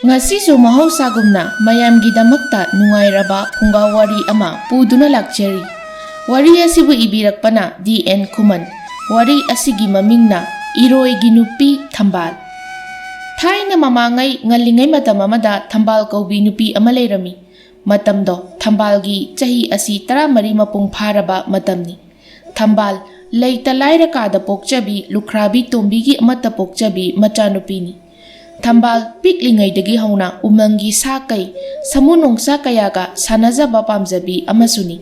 Ngasisu mahosagumna mayamgidamakta nungairaba Phunga wari ama puduna lakjari. Wari asibu ibirakpana D.N. Khuman. Wari asigi mamingna Eroi gi Nupi Thambal. Thaina mamangai ngalingai matam amada Thambal kaubi nupi ama leirami. Matamdo Thambal gi chahi asi 13 mapung pharaba matamni. Thambal leita laira kada pokchabi lukhrabi tombi gi amata pokchabi macha nupini. Thambal piklingai dagi hauna umangi sakai samunong sakayaga sanajaba pamjabi amasuni.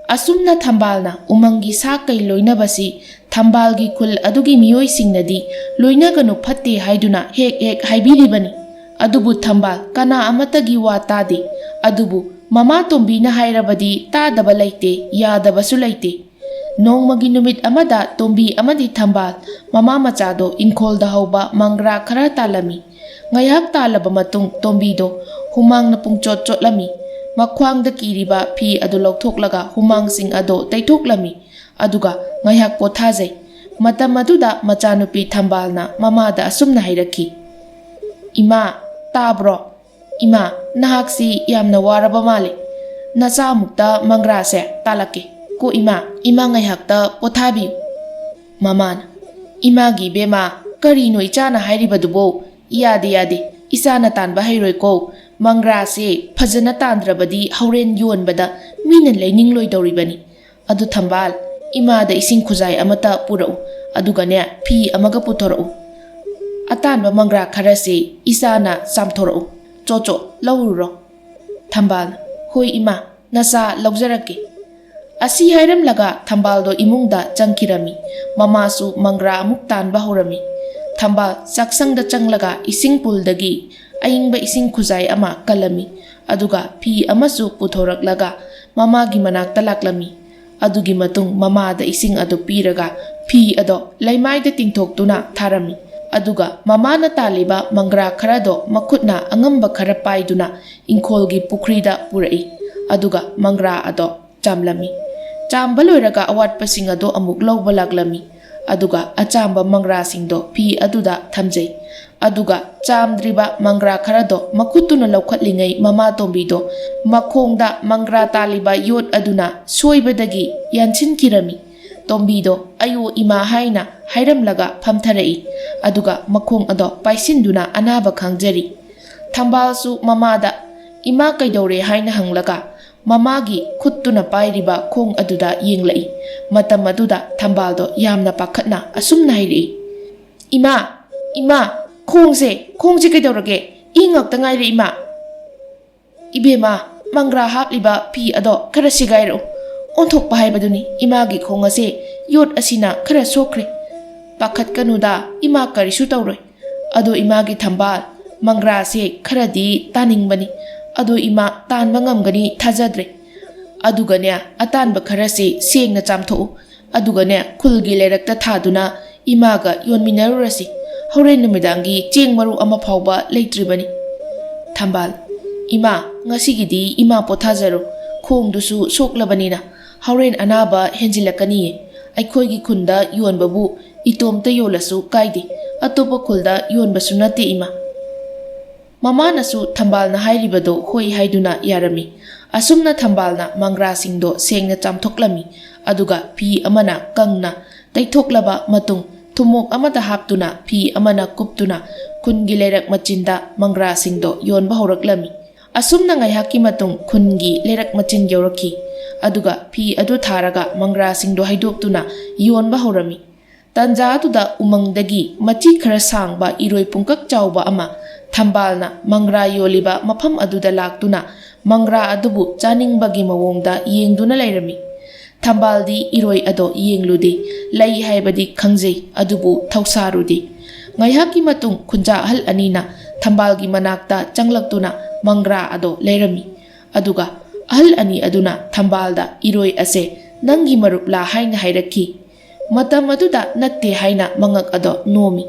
Asumna Thambalna umangi sakai loinabasi Thambalgi khul adugi miyoi singnadi loinaganu phatte haiduna hek haibiribani. Adubu Thambal kana amatagi wa tadi. Adubu mama tombina hairabadi tadaba laite yadabasu laite. Nongmagi numit amada tombi amadi Thambal mama machado inkolda hauba mangra khara talami. Ngayak talaba matung tombido humang na pungchot lami. Makhwangda kiriba phi adu lokthok humang sing ado taitok-lami. Aduga ngayak pothajai. Matam aduda machanupi Thambalna mamada asumna hairaki. Ima tabro. Ima nahaksi yamna waraba male. Nacha mukta mangra se talake. Ko ima ngayakta pothabi. Mamana imagi bema karino ichana hairibadubo yade isana tanba hairoi ko mangra se phajana tandrabadi hauren yonbada mina leining loi doribani. Adu Thambal imada ising khuzai amata purau adugane phi amaga puthorau. Atanba mangra kharase isana samthorau chocho laururo. Thambal hoi ima nasa lawjarake. Asi hairam laga Thambaldo imungda changkirami. Mamasu mangra amuk tanba horami. Thambal saksangda changlaga ising puldagi ayingba ising khuzai ama kalami. Aduga phi amasu puthoraklaga mamagi manakta laklami. Adugi matung mamada ising ado piraga phi ado laimaida tingthoktuna tharami. Aduga mamana taliba mangra kharado makhutna angamba khara paiduna ingkholgi pukrida purai. Aduga mangra ado chamlami. Chamba loiraga awatpasing ado amuk lawba laklami. Aduga achamba mangra singdo phi aduda thamjai. Aduga chamdriba mangra kharado makhutuna lawkhatlingai mama tombido makhongda mangra taliba yot aduna soibadagi yanchin kirami. Tombido ayo ima haina hairamlaga phamtharai. Aduga makhong ado paisinduna anaba khangjari. Thambalsu mamada ima kaidore haina hanglaga mamagi khutuna pairiba khong aduda yenglai. Matam aduda Thambaldo yamna pakhatna asumna hairi. Ima khongse kaidorage ingakta ngaire ima. Ibema mangra hapliba phi ado khara sigairo onthokpa haibaduni imagi khong ase yot asina khara sokre. Pakhat kanuda ima karisu tawroi. Ado imagi Thambal mangra se kharadi taningbani. Ado ima tanba ngamgani thajadre. Adugane atanba kharase sengna chamtho. Adugane khulgi leirakta thaduna imaga yonminarurasi. Horen numidangi chengmaru ama phawba leitribani. Thambal ima ngasigidi ima pothajaro khongdusu soklabanina horen anaba henjilakani. Aikhoigi khunda yonbabu itomta yolasu kaide atopa khulda yonbasu nate ima. Mamanasu Thambalna hairibado hoi haiduna yarami. Asumna Thambalna mangra singdo sengna chamthoklami. Aduga phi amana kangna taithoklaba matung thumok amata haptuna phi amana kuptuna khungi leirak machinda mangra singdo yonba horaklami. Asumna ngaihaki matung khungi leirak machin yoraki. Aduga phi adu tharaga mangra singdo haidoptuna yonba horami. Tanja atuda umangdagi machi khara sangba Eroi pungkak chawba ama Thambalna mangra yoliba mafam aduda laktuna mangra adubu chaningbagi mawongda yengduna lairami. Thambaldi Eroi ado yenglude lai haibadi khangjai adubu thausarude. Ngaihaki matung khunja ahal anina Thambalgi manakta changlaktuna mangra ado lairami. Aduga ahal ani aduna Thambalda Eroi ase nangi marupla haina hairaki. Matam aduda natte haina mangak ado nomi.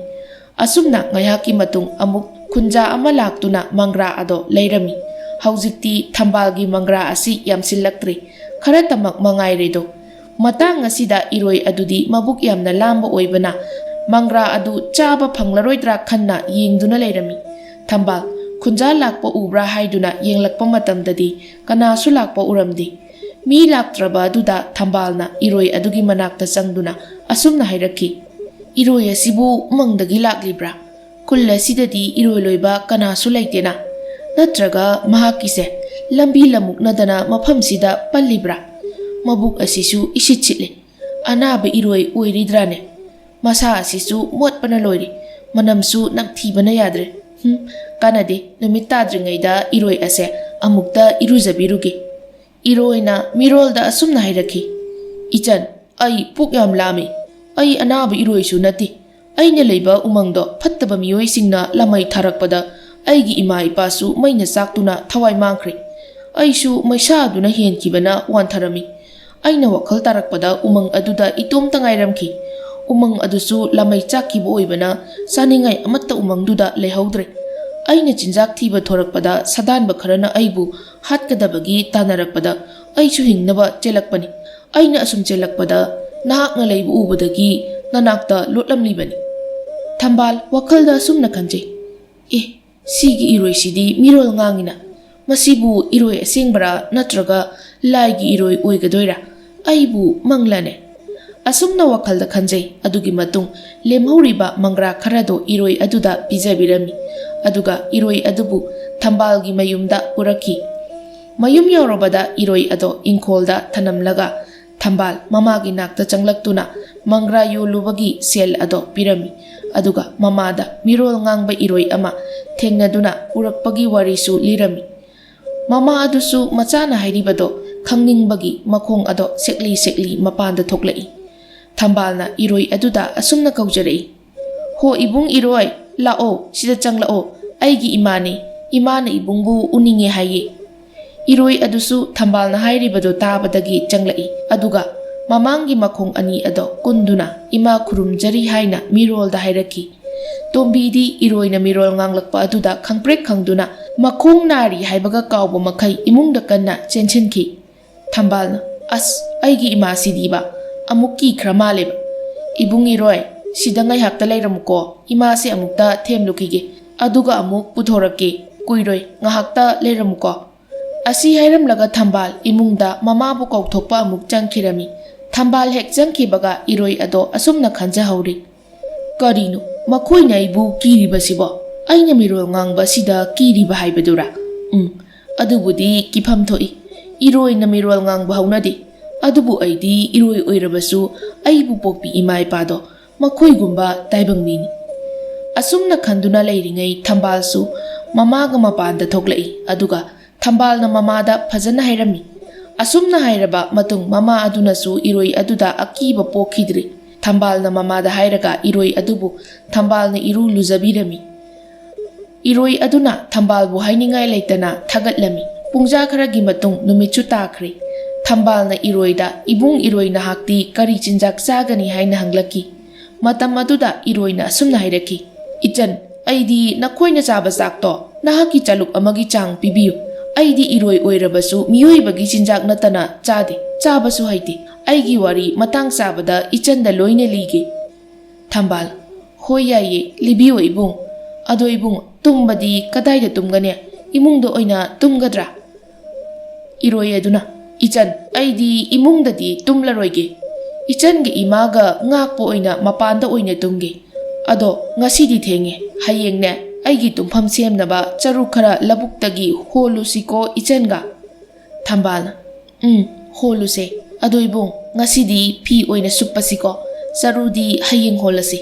Asumna ngaihaki matung amuk khunja ama laktuna mangra ado lairami. Haujikti Thambalgi mangra asi yamsillaktre khara tamak mangairedo. Matang asida Eroi adudi mabuk yamna lamba oibana mangra adu chaba phanglaroidra khanna yengduna lairami. Thambal ꯈꯨꯟꯖꯥ ꯂꯥꯛꯄ ꯎꯕ꯭ꯔꯥ ꯍꯥꯏꯗꯨꯅ ꯌꯦꯡꯂꯛꯄ ꯃꯇꯝꯗꯗꯤ ꯀꯅꯥꯁꯨ ꯂꯥꯛꯄ ꯎꯔꯝꯗꯦ꯫ ꯃꯤ ꯂꯥꯛꯇ꯭ꯔꯕ ꯑꯗꯨꯗ ꯊꯝꯕꯥꯜꯅ ꯏꯔꯣꯏ ꯑꯗꯨꯒꯤ ꯃꯅꯥꯛꯇ ꯆꯪꯗꯨꯅ ꯑꯁꯨꯝꯅ ꯍꯥꯏꯔꯛꯈꯤ, "ꯏꯔꯣꯏ ꯑꯁꯤꯕꯨ ꯎꯃꯪꯗꯒꯤ ꯂꯥꯛꯂꯤꯕ꯭ꯔꯥ? ꯈꯨꯜ ꯑꯁꯤꯗꯗꯤ ꯏꯔꯣꯏ ꯂꯣꯏꯕ ꯀꯅꯥꯁꯨ ꯂꯩꯇꯦꯅ? ꯅꯠꯇ꯭ꯔꯒ ꯃꯍꯥꯛꯀꯤꯁꯦ ꯂꯝꯕꯤ ꯂꯝꯃꯨꯛꯅꯗꯅ ꯃꯐꯝꯁꯤꯗ ꯄꯜꯂꯤꯕ꯭ꯔꯥ? ꯃꯕꯨꯛ ꯑꯁꯤꯁꯨ ꯏꯁꯤꯠ ꯁꯤꯠꯂꯤ, ꯑꯅꯥꯕ ꯏꯔꯣꯏ ꯑꯣꯏꯔꯤꯗ꯭ꯔꯥꯅꯦ? ꯃꯁꯥ ꯑꯁꯤꯁꯨ ꯃꯣꯠꯄꯅ ꯂꯣꯏꯔꯤ, ꯃꯅꯝꯁꯨ ꯅꯝꯊꯤꯕꯅ ꯌꯥꯗ꯭ꯔꯦ꯫ ꯀꯥꯟꯅꯗꯦ, ꯅꯨꯃꯤꯠ ꯇꯥꯗ꯭ꯔꯤꯉꯩꯗ ꯏꯔꯣꯏ ꯑꯁꯦ ꯑꯃꯨꯛꯇ ꯏꯔꯨꯖꯕꯤꯔꯨꯒꯦ." ꯏꯔꯣꯏꯅ ꯃꯤꯔꯣꯜꯗ ꯑꯁꯨꯝꯅ ꯍꯥꯏꯔꯛꯈꯤ, "ꯏꯆꯟ, ꯑꯩ ꯄꯨꯛ ꯌꯥꯝ ꯂꯥꯝꯃꯤ. ꯑꯩ ꯑꯅꯥꯕ ꯏꯔꯣꯏꯁꯨ ꯅꯠꯇꯦ. ꯑꯩꯅ ꯂꯩꯕ ꯎꯃꯪꯗꯣ ꯐꯠꯇꯕ ꯃꯤꯑꯣꯏꯁꯤꯡꯅ ꯂꯃꯩ ꯊꯥꯔꯛꯄꯗ ꯑꯩꯒꯤ ꯏꯃꯥ ꯏꯄꯥꯁꯨ ꯃꯩꯅ ꯆꯥꯛꯇꯨꯅ ꯊꯋꯥꯏ ꯃꯥꯡꯈ꯭ꯔꯦ. ꯑꯩꯁꯨ ꯃꯩꯁꯥ ꯑꯗꯨꯅ ꯍꯦꯟꯈꯤꯕꯅ ꯋꯥꯟꯊꯔꯝꯃꯤ꯫ ꯑꯩꯅ ꯋꯥꯈꯜ ꯇꯥꯔꯛꯄꯗ ꯎꯃꯪ ꯑꯗꯨꯗ ꯏꯇꯣꯝꯇ ꯉꯥꯏꯔꯝꯈꯤ꯫ ꯎꯃꯪ ꯑꯗꯨꯁꯨ ꯂꯃꯩ ꯆꯥꯛꯈꯤꯕ ꯑꯣꯏꯕꯅ ꯆꯥꯅꯤꯡꯉꯥꯏ ꯑꯃꯠꯇ ꯎꯃꯪꯗꯨꯗ ꯂꯩꯍꯧꯗ꯭ꯔꯦ꯫ ꯑꯩꯅ ꯆꯤꯟꯖꯥꯛ ꯊꯤꯕ ꯊꯣꯔꯛꯄꯗ ꯁꯥꯗꯥꯟꯕ ꯈꯔꯅ ꯑꯩꯕు ꯍꯥꯠꯀꯗꯕꯒꯤ ꯇꯥꯟꯅꯔꯛꯄꯗ ꯑꯩꯁꯨ ꯍꯤꯡꯅꯕ ꯆꯦꯜꯂꯛꯄꯅꯤ꯫ ꯑꯩꯅ ꯑꯁꯨꯝ ꯆꯦꯜꯂꯛꯄꯗ ꯅꯍꯥꯛꯅ ꯂꯩꯕ ꯎꯕꯗꯒꯤ ꯅꯅꯥꯛꯇ ꯂꯣꯠꯂꯝꯂꯤꯕꯅꯤ." ꯊꯝꯕꯥꯜ ꯋꯥꯈꯜꯗ ꯑꯁꯨꯝꯅ ꯈꯟꯖꯩ, ꯁꯤꯒꯤ ꯏꯔꯣꯏꯁꯤꯗꯤ ꯃꯤꯔꯣꯜ ꯉꯥꯡꯉꯤꯅ. ꯃꯁꯤꯕꯨ ꯏꯔꯣꯏ ꯑꯁꯦꯡꯕꯔꯥ ꯅꯠꯇ꯭ꯔꯒ ꯂꯥꯏꯒꯤ ꯏꯔꯣꯏ ꯑꯣꯏꯒꯗꯣꯏꯔꯥ? ꯑꯩꯕꯨ ꯃꯪꯂꯅꯦ? ꯑꯁꯨꯝꯅ ꯋꯥꯈꯜꯗ ꯈꯟꯖꯩ꯫ ꯑꯗꯨꯒꯤ ꯃꯇꯨꯡ ꯂꯦꯝꯍꯧꯔꯤꯕ ꯃꯪꯒ꯭ꯔꯥ ꯈꯔꯗꯣ ꯏꯔꯣꯏ ꯑꯗꯨꯗ ꯄꯤꯖꯕꯤꯔꯝꯃꯤ꯫ ꯑꯗꯨꯒ ꯏꯔꯣꯏ ꯑꯗꯨꯕꯨ ꯊꯝꯕꯥꯜꯒꯤ ꯃꯌꯨꯝꯗ ꯄꯨꯔꯛꯈꯤ꯫ ꯃꯌꯨꯝ ꯌꯧꯔꯕꯗ ꯏꯔꯣꯏ ꯑꯗꯣ ꯏꯪꯈꯣꯜꯗ ꯊꯅꯝꯂꯒ ꯊꯝꯕꯥꯜ ꯃꯃꯥꯒꯤ ꯅꯥꯛꯇ ꯆꯪꯂꯛꯇꯨꯅ ꯃꯪꯒ꯭ꯔꯥ ꯌꯣꯜꯂꯨꯕꯒꯤ ꯁꯦꯜ ꯑꯗꯣ ꯄꯤꯔꯝꯃꯤ꯫ ꯑꯗꯨꯒ ꯃꯃꯥꯗ ꯃꯤꯔꯣꯜ ꯉꯥꯡꯕ ꯏꯔꯣꯏ ꯑꯃ ꯊꯦꯡꯅꯗꯨꯅ ꯎꯔꯛꯄꯒꯤ ꯋꯥꯔꯤꯁꯨ ꯂꯤꯔꯝꯃꯤ꯫ ꯃꯃꯥ ꯑꯗꯨꯁꯨ ꯃꯆꯥꯅ ꯍꯥꯏꯔꯤꯕꯗꯣ ꯈꯪꯅꯤꯡꯕꯒꯤ ꯃꯈꯣꯡ ꯑꯗꯣ ꯁꯦꯛꯂꯤ ꯁꯦꯛꯂꯤ ꯃꯄꯥꯟꯗ ꯊꯣꯛꯂꯛꯏ꯫ ꯊꯝꯕꯥꯜꯅ ꯏꯔꯣꯏ ꯑꯗꯨꯗ ꯑꯁꯨꯝꯅ ꯀꯧꯖꯔꯛꯏ, "ꯍꯣ ꯏꯕꯨꯡ ꯏꯔꯣꯏ, ꯂꯥꯛꯑꯣ, ꯁꯤꯗ ꯆꯪꯂꯛꯑꯣ. ꯑꯩꯒꯤ ꯏꯃꯥꯅꯤ. ꯏꯃꯥꯅ ꯏꯕꯨꯡꯕꯨ ꯎꯅꯤꯡꯉꯦ ꯍꯥꯏꯌꯦ." ꯏꯔꯣꯏ ꯑꯗꯨꯁꯨ ꯊꯝꯕꯥꯜꯅ ꯍꯥꯏꯔꯤꯕꯗꯣ ꯇꯥꯕꯗꯒꯤ ꯆꯪꯂꯛꯏ꯫ ꯑꯗꯨꯒ ꯃꯃꯥꯡꯒꯤ ꯃꯈꯣꯡ ꯑꯅꯤ ꯑꯗꯣ ꯀꯨꯟꯗꯨꯅ "ꯏꯃꯥ ꯈꯨꯔꯨꯝꯖꯔꯤ" ꯍꯥꯏꯅ ꯃꯤꯔꯣꯜꯗ ꯍꯥꯏꯔꯛꯈꯤ꯫ ꯇꯣꯝꯕꯤꯗꯤ ꯏꯔꯣꯏꯅ ꯃꯤꯔꯣꯜ ꯉꯥꯡꯂꯛꯄ ꯑꯗꯨꯗ ꯈꯪꯄ꯭ꯔꯦꯛ ꯈꯪꯗꯨꯅ ꯃꯈꯣꯡ ꯅꯥꯔꯤ ꯍꯥꯏꯕꯒ ꯀꯥꯎꯕ ꯃꯈꯩ ꯏꯃꯨꯡꯗ ꯀꯟꯅ ꯆꯦꯟꯁꯤꯟꯈꯤ꯫ ꯊꯝꯕꯥꯜꯅ, "ꯑꯁ, ꯑꯩꯒꯤ ꯏꯃꯥꯁꯤꯗꯤꯕ ꯑꯃꯨꯛ ꯀꯤꯈ꯭ꯔ ꯃꯥꯜꯂꯦꯕ. ꯏꯕꯨꯡ ꯏꯔꯣꯏ, ꯁꯤꯗ ꯉꯥꯏꯍꯥꯛꯇ ꯂꯩꯔꯝꯃꯨꯀꯣ. ꯏꯃꯥꯁꯦ ꯑꯃꯨꯛꯇ ꯊꯦꯝꯂꯨꯈꯤꯒꯦ, ꯑꯗꯨꯒ ꯑꯃꯨꯛ ꯄꯨꯊꯣꯔꯛꯀꯦ. ꯀꯨꯏꯔꯣꯏ, ꯉꯥꯏꯍꯥꯛꯇ ꯂꯩꯔꯝꯃꯨꯀꯣ." ꯑꯁꯤ ꯍꯥꯏꯔꯝꯂꯒ ꯊꯝꯕꯥꯜ ꯏꯃꯨꯡꯗ ꯃꯃꯥꯕꯨ ꯀꯧꯊꯣꯛꯄ ꯑꯃꯨꯛ ꯆꯪꯈꯤꯔꯝꯃꯤ꯫ ꯊꯝꯕꯥꯜ ꯍꯦꯛ ꯆꯪꯈꯤꯕꯒ ꯏꯔꯣꯏ ꯑꯗꯣ ꯑꯁꯨꯝꯅ ꯈꯟꯖꯍꯧꯔꯤ, "ꯀꯔꯤꯅꯣ ꯃꯈꯣꯏꯅ ꯑꯩꯕꯨ ꯀꯤꯔꯤꯕꯁꯤꯕꯣ? ꯑꯩꯅ ꯃꯤꯔꯣꯜ ꯉꯥꯡꯕ ꯁꯤꯗ ꯀꯤꯔꯤꯕ ꯍꯥꯏꯕꯗꯨꯔꯥ? ꯑꯗꯨꯕꯨꯗꯤ ꯀꯤꯐꯝ ꯊꯣꯛꯏ. ꯏꯔꯣꯏꯅ ꯃꯤꯔꯣꯜ ꯉꯥꯡꯕ ꯍꯧꯅꯗꯦ. ꯑꯗꯨꯕꯨ ꯑꯩꯗꯤ ꯏꯔꯣꯏ ꯑꯣꯏꯔꯕꯁꯨ ꯑꯩꯕꯨ ꯄꯣꯛꯄꯤ ꯏꯃꯥ ꯏꯄꯥꯗꯣ ꯃꯈꯣꯏꯒꯨꯝꯕ ꯇꯥꯏꯕꯪ ꯃꯤꯅꯤ." ꯑꯁꯨꯝꯅ ꯈꯟꯗꯨꯅ ꯂꯩꯔꯤꯉꯩ ꯊꯝꯕꯥꯜꯁꯨ ꯃꯃꯥꯒ ꯃꯄꯥꯟꯗ ꯊꯣꯛꯂꯛꯏ꯫ ꯑꯗꯨꯒ ꯊꯝꯕꯥꯜꯅ ꯃꯃꯥꯗ ꯐꯖꯅ ꯍꯥꯏꯔꯝꯃꯤ꯫ ꯑꯁꯨꯝꯅ ꯍꯥꯏꯔꯕ ꯃꯇꯨꯡ ꯃꯃꯥ ꯑꯗꯨꯅꯁꯨ ꯏꯔꯣꯏ ꯑꯗꯨꯗ ꯑꯀꯤꯕ ꯄꯣꯛꯈꯤꯗ꯭ꯔꯤ꯫ ꯊꯝꯕꯥꯜꯅ ꯃꯃꯥꯗ ꯍꯥꯏꯔꯒ ꯏꯔꯣꯏ ꯑꯗꯨꯕꯨ ꯊꯝꯕꯥꯜꯅ ꯏꯔꯨ ꯂꯨꯖꯕꯤꯔꯝꯃꯤ꯫ ꯏꯔꯣꯏ ꯑꯗꯨꯅ ꯊꯝꯕꯥꯜꯕꯨ ꯍꯥꯏꯅꯤꯡꯉꯥꯏ ꯂꯩꯇꯅ ꯊꯥꯒꯠꯂꯝꯃꯤ꯫ ꯄꯨꯡꯖꯥ ꯈꯔꯒꯤ ꯃꯇꯨꯡ ꯅꯨꯃꯤꯠꯁꯨ ꯇꯥꯈ꯭ꯔꯦ꯫ ꯊꯝꯕꯥꯜꯅ ꯏꯔꯣꯏꯗ, "ꯏꯕꯨꯡ ꯏꯔꯣꯏ, ꯅꯍꯥꯛꯇꯤ ꯀꯔꯤ ꯆꯤꯟꯖꯥꯛ ꯆꯥꯒꯅꯤ?" ꯍꯥꯏꯅ ꯍꯪꯂꯛꯈꯤ꯫ ꯃꯇꯝ ꯑꯗꯨꯗ ꯏꯔꯣꯏꯅ ꯑꯁꯨꯝꯅ ꯍꯥꯏꯔꯛꯈꯤ, "ꯏꯆꯟ, ꯑꯩꯗꯤ ꯅꯈꯣꯏꯅ ꯆꯥꯕ ꯆꯥꯛꯇꯣ ꯅꯍꯥꯛꯀꯤ ꯆꯥꯂꯨꯛ ꯑꯃꯒꯤ ꯆꯥꯡ ꯄꯤꯕꯤꯌꯨ꯫ ꯑꯩꯗꯤ ꯏꯔꯣꯏ ꯑꯣꯏꯔꯕꯁꯨ ꯃꯤꯑꯣꯏꯕꯒꯤ ꯆꯤꯟꯖꯥꯛ ꯅꯠꯇꯅ ꯆꯥꯗꯦ, ꯆꯥꯕꯁꯨ ꯍꯩꯇꯦ꯫ ꯑꯩꯒꯤ ꯋꯥꯔꯤ ꯃꯇꯥꯡ ꯆꯥꯕꯗ ꯏꯆꯟꯗ ꯂꯣꯏꯅ ꯂꯤꯒꯦ." ꯊꯝꯕꯥꯜ, "ꯍꯣꯏ ꯌꯥꯏꯌꯦ, ꯂꯤꯕꯤꯌꯣ ꯏꯕꯨꯡ. ꯑꯗꯣ ꯏꯕꯨꯡ, ꯇꯨꯝꯕꯗꯤ ꯀꯗꯥꯏꯗ ꯇꯨꯝꯒꯅꯤ? ꯏꯃꯨꯡꯗ ꯑꯣꯏꯅ ꯇꯨꯝꯒꯗ꯭ꯔꯥ?" ꯏꯔꯣꯏ ꯑꯗꯨꯅ, "ꯏꯆꯟ, ꯑꯩꯗꯤ ꯏꯃꯨꯡꯗꯗꯤ ꯇꯨꯝꯂꯔꯣꯏꯒꯦ. ꯏꯆꯟꯒꯤ ꯏꯃꯥꯒ ꯉꯥꯛꯄ ꯑꯣꯏꯅ ꯃꯄꯥꯟꯗ ꯑꯣꯏꯅ ꯇꯨꯝꯒꯦ꯫ ꯑꯗꯣ ꯉꯁꯤꯗꯤ ꯊꯦꯡꯉꯦ. ꯍꯌꯦꯡꯅꯦ ꯑꯩꯒꯤ ꯇꯨꯝꯐꯝ ꯁꯦꯝꯅꯕ ꯆꯔꯨ ꯈꯔ ꯂꯧꯕꯨꯛꯇꯒꯤ ꯍꯣꯜꯂꯨꯁꯤꯀꯣ ꯏꯆꯟꯒ." ꯊꯝꯕꯥꯜꯅ, ꯍꯣꯜꯂꯨꯁꯦ. ꯑꯗꯣ ꯏꯕꯨꯡ, ꯉꯁꯤꯗꯤ ꯐꯤ ꯑꯣꯏꯅ ꯁꯨꯞꯄꯁꯤꯀꯣ. ꯆꯔꯨꯗꯤ ꯍꯌꯦꯡ ꯍꯣꯜꯂꯁꯤ."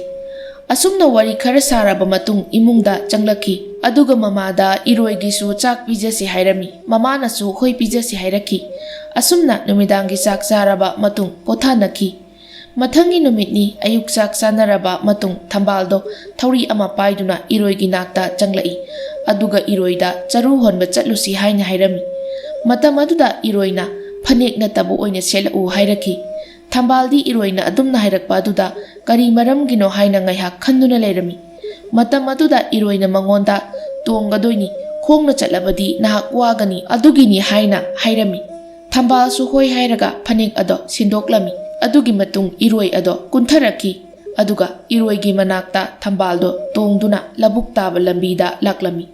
ꯑꯁꯨꯝꯅ ꯋꯥꯔꯤ ꯈꯔ ꯁꯥꯔꯕ ꯃꯇꯨꯡ ꯏꯃꯨꯡꯗ ꯆꯪꯂꯛꯈꯤ꯫ ꯑꯗꯨꯒ ꯃꯃꯥꯗ ꯏꯔꯣꯏꯒꯤꯁꯨ ꯆꯥꯛ ꯄꯤꯖꯁꯤ ꯍꯥꯏꯔꯝꯃꯤ꯫ ꯃꯃꯥꯅꯁꯨ ꯍꯣꯏ ꯄꯤꯖꯁꯤ ꯍꯥꯏꯔꯛꯈꯤ꯫ ꯑꯁꯨꯝꯅ ꯅꯨꯃꯤꯗꯥꯡꯒꯤ ꯆꯥꯛ ꯆꯥꯔꯕ ꯃꯇꯨꯡ ꯄꯣꯊꯥꯅꯈꯤ꯫ ꯃꯊꯪꯒꯤ ꯅꯨꯃꯤꯠꯅꯤ ꯑꯌꯨꯛ ꯆꯥꯛ ꯆꯥꯅꯔꯕ ꯃꯇꯨꯡ ꯊꯝꯕꯥꯜꯗꯣ ꯊꯧꯔꯤ ꯑꯃ パꯏꯗꯨꯅ ꯏꯔꯣꯏꯒꯤ ꯅꯥꯛꯇ ꯆꯪꯂꯛꯏ꯫ ꯑꯗꯨꯒ ꯏꯔꯣꯏꯗ ꯆꯔꯨ ꯍꯣꯟꯕ ꯆꯠꯂꯨꯁꯤ ꯍꯥꯏꯅ ꯍꯥꯏꯔꯝꯃꯤ꯫ ꯃꯇꯝ ꯑꯗꯨꯗ ꯏꯔꯣꯏꯅ ꯐꯅꯦꯛ ꯅꯠꯇꯕ ꯑꯣꯏꯅ ꯁꯦꯠꯂꯛꯎ ꯍꯥꯏꯔꯛꯈꯤ꯫ ꯊꯝꯕꯥꯜꯗꯤ ꯏꯔꯣꯏꯅ ꯑꯗꯨꯝꯅ ꯍꯥꯏꯔꯛꯄ ꯑꯗꯨꯗ ꯀꯔꯤ ꯃꯔꯝꯒꯤꯅꯣ ꯍꯥꯏꯅ ꯉꯥꯏꯍꯥꯛ ꯈꯟꯗꯨꯅ ꯂꯩꯔꯝꯃꯤ꯫ ꯃꯇꯝ ꯑꯗꯨꯗ ꯏꯔꯣꯏꯅ ꯃꯉꯣꯟꯗ "ꯇꯣꯡꯒꯗꯣꯏꯅꯤ, ꯈꯣꯡꯅ ꯆꯠꯂꯕꯗꯤ ꯅꯍꯥꯛ ꯋꯥꯒꯅꯤ, ꯑꯗꯨꯒꯤꯅꯤ" ꯍꯥꯏꯅ ꯍꯥꯏꯔꯝꯃꯤ꯫ ꯊꯝꯕꯥꯜꯁꯨ ꯍꯣꯏ ꯍꯥꯏꯔꯒ ꯐꯅꯦꯛ ꯑꯗꯣ ꯁꯤꯟꯗꯣꯛꯂꯝꯃꯤ꯫ ꯑꯗꯨꯒꯤ ꯃꯇꯨꯡ ꯏꯔꯣꯏ ꯑꯗꯣ ꯀꯨꯟꯊꯔꯛꯈꯤ꯫ ꯑꯗꯨꯒ ꯏꯔꯣꯏꯒꯤ ꯃꯅꯥꯛꯇ ꯊꯝꯕꯥꯜꯗꯣ ꯇꯣꯡꯗꯨꯅ ꯂꯧꯕꯨꯛ ꯇꯥꯕ ꯂꯝꯕꯤꯗ ꯂꯥꯛꯂꯝꯃꯤ꯫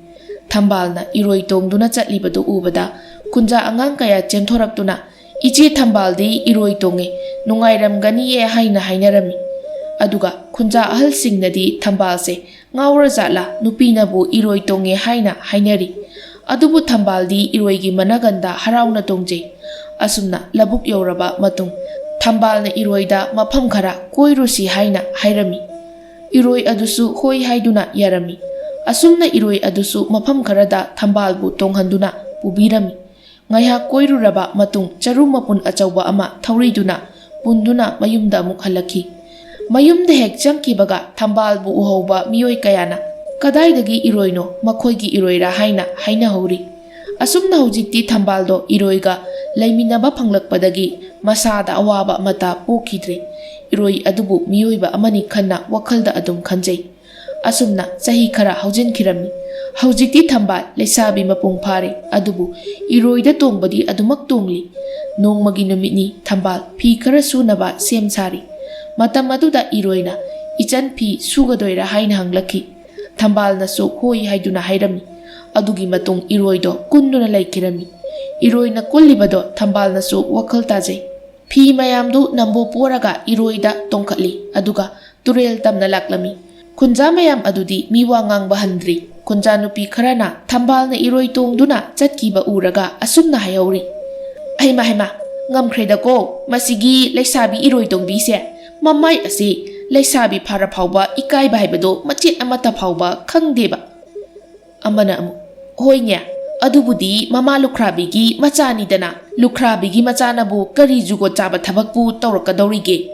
Thambalna iroi tongduna chatlibadu ubada kunja angang kaya chenthoraptuna iche Thambaldi iroi tonge nungairamgani ye haina hainarami. Aduga kunja ahalsingnadi Thambalse ngawra jatla nupinabu iroi tonge haina hainari. Adubu Thambaldi iroigi managanda harauna tongje. Asumna labuk yauraba matung Thambalna iroida mafam khara koirusi haina hairami. Eroi adusu hoi haiduna yarami. Asumna eroi adusu mafam kharada Thambalbu tonghanduna pubirami. Ngaiha koiruraba matung charu mapun achauba ama thauriduna punduna mayumda amuk halaki. Mayumda hek changkibaga Thambalbu uhauba miyoi kayana kadaidagi eroino makhoigi eroira haina hainahori. Asumna hojikti Thambaldo eroiga laiminaba phanglakpadagi masada awaba mata pokhidre. Eroi adubu miyoiba amani khanna wakhalda adum khanjai. Asumna sahi khara haujinkirami. Hojikti Thambal leisabi mapung phare adubu eroida tongbadi adumak tongli. Nongmagi numitni Thambal phi khara sunaba sem sari. Matam aduda eroina ichan phi sugadoira haina hanglaki. Thambal nasu hoi haiduna hairami. Adugi matung eroido kunduna laikirami. Eroina kullibado Thambal nasu wakhal tajai. Phi mayamdu nambo poraga eroida tongkhatli aduga turel tamna laklami. Kunja mayam adudi miwa ngangba handri. Kunja nupi kharana Thambalna eroi tongduna chatkiba uraga asumna hayauri. Haima haima ngamkhreda ko masigi leisabi eroi tongbise mamai ase leisabi phara phauba ikaiba haibado machet amata phauba khangdeba. Amana amu hoinya adubudi mama lukrabigi machani dana lukrabigi machanabu kari jugo chaba thabakpu tawrakadorige.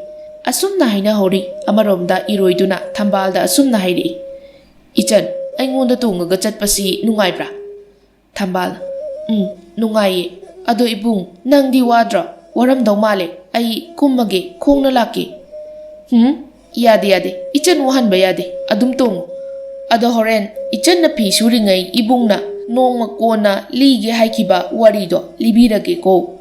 Asumna haina hori amaromda eroiduna Thambalda asumna hairi. Ichan aingonda tongaga chatpasi nungaibra. Thambal nungaye ado ibung nangdi wadra waramdaw male ai kummage khongna lake. Yade ichan wahanba yade adum tongo. Ado horen ichan na phi suringai ibungna nongma kona lige haikiba warido libirage ko.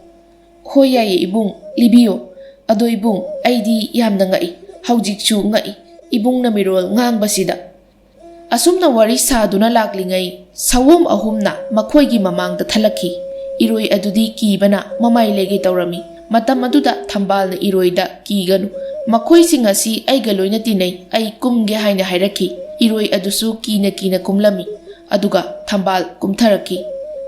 Hoyaye ibung libiyo. Ado ibung aidi yamna ngai haujikchu ngai ibungna mirol ngangbasida. Asumna wari saduna laklingai sawom ahumna makhoigi mamangda thalaki. Eroi adudi kibana mamai lege tawrami. Matam aduda Thambalna eroida kiganu. Makhoi singasi aiga loina tinai ai kumge haina hairaki. Eroi adusu kina kumlami. Aduga Thambal kumtharaki.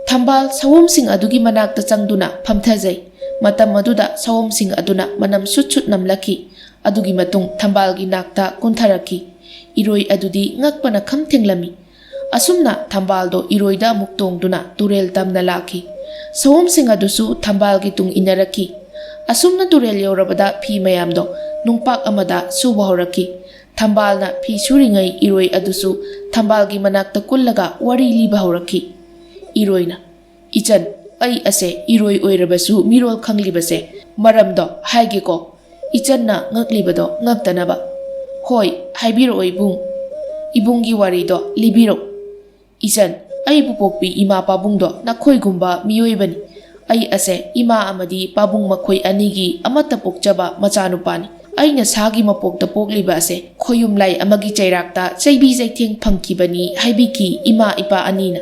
Thambal sawom sing adugi manakta changduna phamthajai. Matam aduda sawom sing aduna manam sut namlaki. Adugi matung Thambalgi nakta kuntharaki. Eroi adudi ngakpana khamthenglami. Asumna Thambaldo eroida amuk tongduna turel tamna laki. Sawom sing adusu Thambalgi tung inaraki. Asumna turel yaurabada phi mayamdo nungpak amada suba horaki. Thambalna phi suringai eroi adusu Thambalgi manakta kullaga wari liba horaki. Eroina ichan ai ase eroi oirabasu mirol khanglibase maramdo haigeko ichanna ngaklibado ngaktanaba. Hoi haibiro ibung ibungi warido libiro. Ichan ai pupokpi ima pabungdo nakhoigumba miyoibani. Ai ase ima amadi pabung makhoi anigi amata pokchaba machanupani. Aina sagi mapokta pokliba ase khoyumlai amagi chairakta chaibi jaitheng phangkibani haibiki ima ipa anina.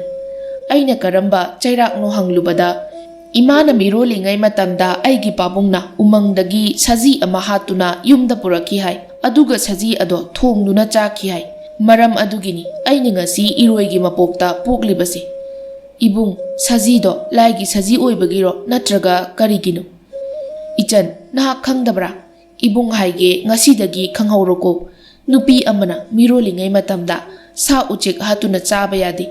Aina karamba chairakno hanglubada imana mirolingai matamda aigi pabungna umangdagi saji ama hatuna yumda puraki hai. Aduga saji ado thongduna chaki hai. Maram adugini aina ngasi eroigi mapokta poklibase. Ibung sajido laigi saji oibagiro natraga karigino. Ichan nahak khangdabra. Ibung haige ngasidagi khanghauroko. Nupi amana mirolingai matamda sa uchek hatuna chaba yade.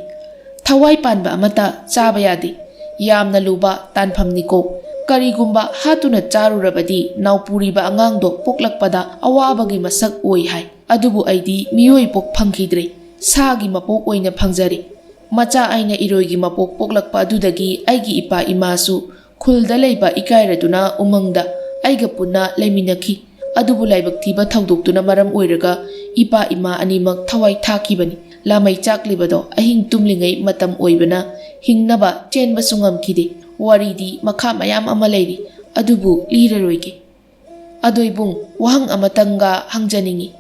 Thawai panba amata chaba yade. Yamna luba tanphamniko. Karigumba hatuna charurabadi naupuriba angangdo poklakpada awabagi masak oi hai. Adubu aidi miyoi pok phangkhidre. Sagi mapok oina phangjari. Macha aina eroigi mapok poklakpa adudagi aigi ipa imasu khulda leiba ikairaduna umangda aiga punna laiminaki. Adubu laibak thiba thawdoktuna maram oiraga ipa ima animak thawai thakibani. Lamai chaklibado ahing tumlingai matam oibana hingnaba chenba sungamkhide. Waridi makha mayam ama leiri adubu liraroige. Adoibung wahang amatanga hangjaningi.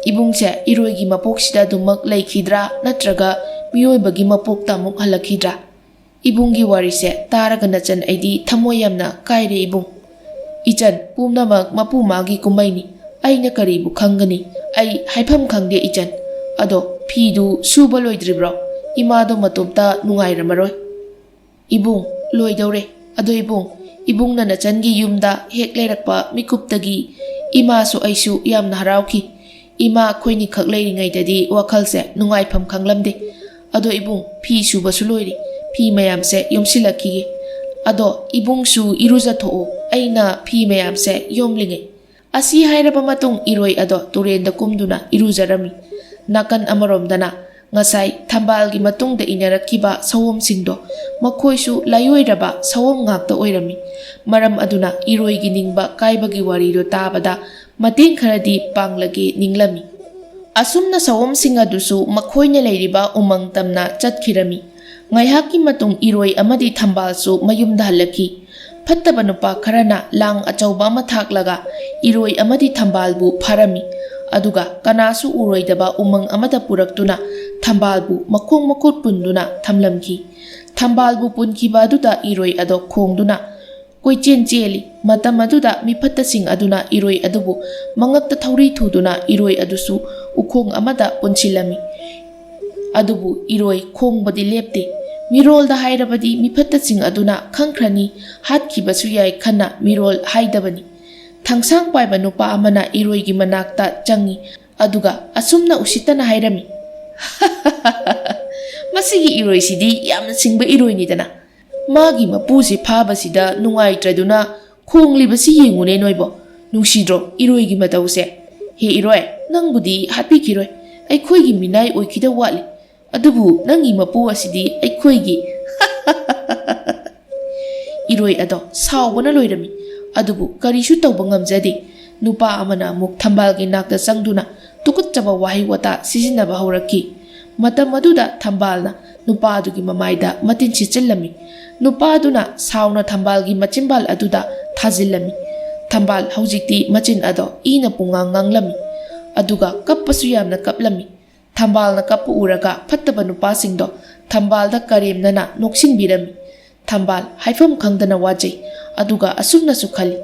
Ibungse eroigi mapoksida dumak laikhidra natraga ꯃꯤꯑꯣꯏꯕꯒꯤ ꯃꯄꯣꯛꯇ ꯑꯃꯨꯛ ꯍꯜꯂꯛꯈꯤꯗ꯭ꯔꯥ? ꯏꯕꯨꯡꯒꯤ ꯋꯥꯔꯤꯁꯦ ꯇꯥꯔꯒ ꯅꯆꯟ ꯑꯩꯗꯤ ꯊꯃꯣꯏ ꯌꯥꯝꯅ ꯀꯥꯏꯔꯦ ꯏꯕꯨꯡ. ꯏꯆꯟ, ꯄꯨꯝꯅꯃꯛ ꯃꯄꯨ ꯃꯥꯒꯤ ꯀꯨꯝꯍꯩꯅꯤ. ꯑꯩꯅ ꯀꯔꯤꯕꯨ ꯈꯪꯒꯅꯤ? ꯑꯩ ꯍꯥꯏꯐꯝ ꯈꯪꯗꯦ ꯏꯆꯟ. ꯑꯗꯣ ꯐꯤꯗꯨ ꯁꯨꯕ ꯂꯣꯏꯗ꯭ꯔꯤꯕ꯭ꯔꯣ? ꯏꯃꯥꯗꯣ ꯃꯇꯣꯝꯇ ꯅꯨꯡꯉꯥꯏꯔꯝꯃꯔꯣꯏ. ꯏꯕꯨꯡ, ꯂꯣꯏꯗꯧꯔꯦ. ꯑꯗꯣ ꯏꯕꯨꯡ, ꯏꯕꯨꯡꯅ ꯅꯆꯟꯒꯤ ꯌꯨꯝꯗ ꯍꯦꯛ ꯂꯩꯔꯛꯄ ꯃꯤꯀꯨꯞꯇꯒꯤ ꯏꯃꯥꯁꯨ ꯑꯩꯁꯨ ꯌꯥꯝꯅ ꯍꯔꯥꯎꯈꯤ. ꯏꯃꯥ ꯑꯩꯈꯣꯏꯅꯤꯈꯛ ꯂꯩꯔꯤꯉꯩꯗꯗꯤ ꯋꯥꯈꯜꯁꯦ ꯅꯨꯡꯉꯥꯏꯐꯝ ꯈꯪꯂꯝꯗꯦ. ꯑꯗꯣ ꯏꯕꯨꯡ, ꯐꯤ ꯁꯨꯕꯁꯨ ꯂꯣꯏꯔꯤ. ꯐꯤ ꯃꯌꯥꯝꯁꯦ ꯌꯣꯝꯁꯤꯜꯂꯛꯈꯤꯒꯦ. ꯑꯗꯣ ꯏꯕꯨꯡꯁꯨ ꯏꯔꯨꯖꯊꯣꯛꯎ, ꯑꯩꯅ ꯐꯤ ꯃꯌꯥꯝꯁꯦ ꯌꯣꯝꯂꯤꯉꯩ. ꯑꯁꯤ ꯍꯥꯏꯔꯕ ꯃꯇꯨꯡ ꯏꯔꯣꯏ ꯑꯗꯣ ꯇꯨꯔꯦꯟꯗ ꯀꯨꯝꯗꯨꯅ ꯏꯔꯨꯖꯔꯝꯃꯤ. ꯅꯥꯀꯟ ꯑꯃꯔꯣꯝꯗꯅ ꯉꯁꯥꯏ ꯊꯝꯕꯥꯜꯒꯤ ꯃꯇꯨꯡꯗ ꯏꯅꯔꯛꯈꯤꯕ ꯁꯑꯣꯝꯁꯤꯡꯗꯣ ꯃꯈꯣꯏꯁꯨ ꯂꯥꯏꯑꯣꯏꯔꯕ ꯁꯑꯣꯝ ꯉꯥꯛꯇ ꯑꯣꯏꯔꯝꯃꯤ. ꯃꯔꯝ ꯑꯗꯨꯅ ꯏꯔꯣꯏꯒꯤ ꯅꯤꯡꯕ ꯀꯥꯏꯕꯒꯤ ꯋꯥꯔꯤꯗꯣ ꯇꯥꯕꯗ ꯃꯇꯦꯡ ꯈꯔꯗꯤ ꯄꯥꯡꯂꯒꯦ ꯅꯤꯡꯂꯝꯃꯤ. ꯑꯁꯨꯝꯅ ꯁꯑꯣꯝꯁꯤꯡ ꯑꯗꯨꯁꯨ ꯃꯈꯣꯏꯅ ꯂꯩꯔꯤꯕ ꯎꯃꯪ ꯇꯝꯅ ꯆꯠꯈꯤꯔꯝꯃꯤ. ꯉꯥꯏꯍꯥꯛꯀꯤ ꯃꯇꯨꯡ ꯏꯔꯣꯏ ꯑꯃꯗꯤ ꯊꯝꯕꯥꯜꯁꯨ ꯃꯌꯨꯝꯗ ꯍꯜꯂꯛꯈꯤ. ꯐꯠꯇꯕ ꯅꯨꯄꯥ ꯈꯔꯅ ꯂꯥꯡ ꯑꯆꯧꯕ ꯑꯃ ꯊꯥꯛꯂꯒ ꯏꯔꯣꯏ ꯑꯃꯗꯤ ꯊꯝꯕꯥꯜꯕꯨ ꯐꯥꯔꯝꯃꯤ. ꯑꯗꯨꯒ ꯀꯅꯥꯁꯨ ꯎꯔꯣꯏꯗꯕ ꯎꯃꯪ ꯑꯃꯗ ꯄꯨꯔꯛꯇꯨꯅ ꯊꯝꯕꯥꯜꯕꯨ ꯃꯈꯣꯡ ꯃꯈꯨꯠ ꯄꯨꯟꯗꯨꯅ ꯊꯝꯂꯝꯈꯤ. ꯊꯝꯕꯥꯜꯕꯨ ꯄꯨꯟꯈꯤꯕ ꯑꯗꯨꯗ ꯏꯔꯣꯏ ꯑꯗꯣ ꯈꯣꯡꯗꯨꯅ ꯀꯣꯏꯆꯦꯟ ꯆꯦꯜꯂꯤ. ꯃꯇꯝ ꯑꯗꯨꯗ ꯃꯤꯐꯠꯇꯁꯤꯡ ꯑꯗꯨꯅ ꯏꯔꯣꯏ ꯑꯗꯨꯕꯨ ꯃꯉꯛꯇ ꯊꯧꯔꯤ ꯊꯨꯗꯨꯅ ꯏꯔꯣꯏ ꯑꯗꯨꯁꯨ ꯎꯈꯣꯡ ꯑꯃꯗ ꯄꯨꯟꯁꯤꯜꯂꯝꯃꯤ. ꯑꯗꯨꯕꯨ ꯏꯔꯣꯏ ꯈꯣꯡꯕꯗꯤ ꯂꯦꯞꯇꯦ. ꯃꯤꯔꯣꯜꯗ ꯍꯥꯏꯔꯕꯗꯤ ꯃꯤꯐꯠꯇꯁꯤꯡ ꯑꯗꯨꯅ ꯈꯪꯈ꯭ꯔꯅꯤ, ꯍꯥꯠꯈꯤꯕꯁꯨ ꯌꯥꯏ ꯈꯟꯅ ꯃꯤꯔꯣꯜ ꯍꯥꯏꯗꯕꯅꯤ. ꯊꯥꯡꯁꯥꯡ ꯄꯥꯏꯕ ꯅꯨꯄꯥ ꯑꯃꯅ ꯏꯔꯣꯏꯒꯤ ꯃꯅꯥꯛꯇ ꯆꯪꯉꯤ. ꯑꯗꯨꯒ ꯑꯁꯨꯝꯅ ꯎꯁꯤꯠꯇꯅ ꯍꯥꯏꯔꯝꯃꯤ. ꯃꯁꯤꯒꯤ ꯏꯔꯣꯏꯁꯤꯗꯤ ꯌꯥꯝꯅ ꯁꯤꯡꯕ ꯏꯔꯣꯏꯅꯤꯗꯅ. ꯃꯥꯒꯤ ꯃꯄꯨꯁꯤ ꯐꯥꯕꯁꯤꯗ ꯅꯨꯡꯉꯥꯏꯇ꯭ꯔꯗꯨꯅ ꯈꯣꯡꯂꯤꯕꯁꯤ ꯌꯦꯡꯉꯨꯅꯦ ꯅꯣꯏꯕꯣ. ꯅꯨꯡꯁꯤꯗ꯭ꯔꯣ ꯏꯔꯣꯏꯒꯤ ꯃꯇꯧꯁꯦ? ꯍꯦ ꯏꯔꯣꯏ, ꯅꯪꯕꯨꯗꯤ ꯍꯥꯠꯄꯤꯈꯤꯔꯣꯏ. ꯑꯩꯈꯣꯏꯒꯤ ꯃꯤꯅꯥꯏ ꯑꯣꯏꯈꯤꯗ ꯋꯥꯠꯂꯤ. ꯑꯗꯨꯕꯨ ꯅꯪꯒꯤ ꯃꯄꯨ ꯑꯁꯤꯗꯤ ꯑꯩꯈꯣꯏꯒꯤ. ꯏꯔꯣꯏ ꯑꯗꯣ ꯁꯥꯎꯕꯅ ꯂꯣꯏꯔꯝꯃꯤ. ꯑꯗꯨꯕు ꯀꯔꯤꯁꯨ ꯇꯧꯕ ꯉꯝꯖꯗꯦ. ꯅꯨꯄꯥ ꯑꯃꯅ ꯑꯃꯨꯛ ꯊꯝꯕꯥꯜꯒꯤ ꯅꯥꯛꯇ ꯆꯪꯗꯨꯅ ꯇꯨꯀꯠꯆꯕ ꯋꯥꯍꯩ ꯋꯥꯇꯥ ꯁꯤꯖꯤꯟꯅꯕ ꯍꯧꯔꯛꯈꯤ. ꯃꯇꯝ ꯑꯗꯨꯗ ꯊꯝꯕꯥꯜꯅ ꯅꯨꯄꯥꯗꯨꯒꯤ ꯃꯃꯥꯏꯗ ꯃꯇꯤꯟ ꯁꯤꯠꯆꯤꯜꯂꯝꯃꯤ. ꯅꯨꯄꯥꯗꯨꯅ ꯁꯥꯎꯅ ꯊꯝꯕꯥꯜꯒꯤ ꯃꯆꯤꯟꯕꯥꯜ ꯑꯗꯨꯗ ꯊꯥꯖꯤꯜꯂꯝꯃꯤ. ꯊꯝꯕꯥꯜ ꯍꯧꯖꯤꯛꯇꯤ ꯃꯆꯤꯟ ꯑꯗꯣ ꯏꯅ ꯄꯨꯡꯉꯥꯡ ꯉꯥꯡꯂꯝꯃꯤ. ꯑꯗꯨꯒ ꯀꯞꯄꯁꯨ ꯌꯥꯝꯅ ꯀꯞꯂꯝꯃꯤ. ꯊꯝꯕꯥꯜꯅ ꯀꯞꯄ ꯎꯔꯒ ꯐꯠꯇꯕ ꯅꯨꯄꯥꯁꯤꯡꯗꯣ ꯊꯝꯕꯥꯜꯗ ꯀꯔꯦꯝꯅꯅ ꯅꯣꯛꯁꯤꯟꯕꯤꯔꯝꯃꯤ. ꯊꯝꯕꯥꯜ ꯍꯥꯏꯐꯝ ꯈꯪꯗꯅ ꯋꯥꯖꯩ. ꯑꯗꯨꯒ ꯑꯁꯨꯝꯅꯁꯨ ꯈꯜꯂꯤ,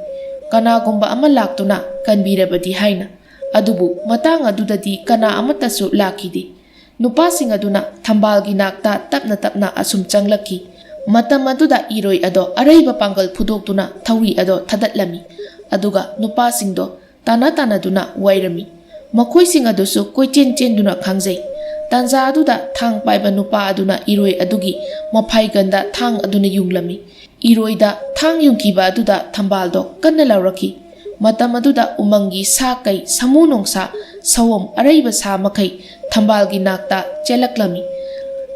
ꯀꯅꯥꯒꯨꯝꯕ ꯑꯃ ꯂꯥꯛꯇꯨꯅ ꯀꯟꯕꯤꯔꯕꯗꯤ ꯍꯥꯏꯅ. ꯑꯗꯨꯕꯨ ꯃꯇꯥꯡ ꯑꯗꯨꯗꯗꯤ ꯀꯅꯥ ꯑꯃꯠꯇꯁꯨ ꯂꯥꯛꯈꯤꯗꯦ. ꯅꯨꯄꯥꯁꯤꯡ ꯑꯗꯨꯅ ꯊꯝꯕꯥꯜꯒꯤ ꯅꯥꯛꯇ ꯇꯞꯅ ꯇꯞꯅ ꯑꯁꯨꯝ ꯆꯪꯂꯛꯈꯤ. ꯃꯇꯝ ꯑꯗꯨꯗ ꯏꯔꯣꯏ ꯑꯗꯣ ꯑꯔꯩꯕ ꯄꯥꯡꯒꯜ ꯐꯨꯗꯣꯛꯇꯨꯅ ꯊꯧꯔꯤ ꯑꯗꯣ ꯊꯗꯠꯂꯝꯃꯤ. ꯑꯗꯨꯒ ꯅꯨꯄꯥꯁꯤꯡꯗꯣ ꯇꯥꯟꯅ ꯇꯥꯟꯅꯗꯨꯅ ꯋꯥꯏꯔꯝꯃꯤ. ꯃꯈꯣꯏꯁꯤꯡ ꯑꯗꯨꯁꯨ ꯀꯣꯏꯆꯦꯟ ꯆꯦꯟꯗꯨꯅ ꯈꯥꯡꯖꯩ. ꯇꯥꯟꯖꯥ ꯑꯗꯨꯗ ꯊꯥꯡ ꯄꯥꯏꯕ ꯅꯨꯄꯥ ꯑꯗꯨꯅ ꯏꯔꯣꯏ ꯑꯗꯨꯒꯤ ꯃꯐꯥꯏꯒꯟꯗ ꯊꯥꯡ ꯑꯗꯨꯅ ꯌꯨꯡꯂꯝꯃꯤ. ꯏꯔꯣꯏꯗ ꯊꯥꯡ ꯌꯨꯡꯈꯤꯕ ꯑꯗꯨꯗ ꯊꯝꯕꯥꯜꯗꯣ ꯀꯟꯅ ꯂꯥꯎꯔꯛꯈꯤ. ꯃꯇꯝ ꯑꯗꯨꯗ ꯎꯃꯪꯒꯤ ꯁꯥ ꯀꯩ, ꯁꯥꯃꯨ ꯅꯣꯡꯁꯥ, ꯁꯑꯣꯝ, ꯑꯔꯩꯕ ꯁꯥ ꯃꯈꯩ ꯊꯝꯕꯥꯜꯒꯤ ꯅꯥꯛꯇ ꯆꯦꯜꯂꯛꯂꯝꯃꯤ.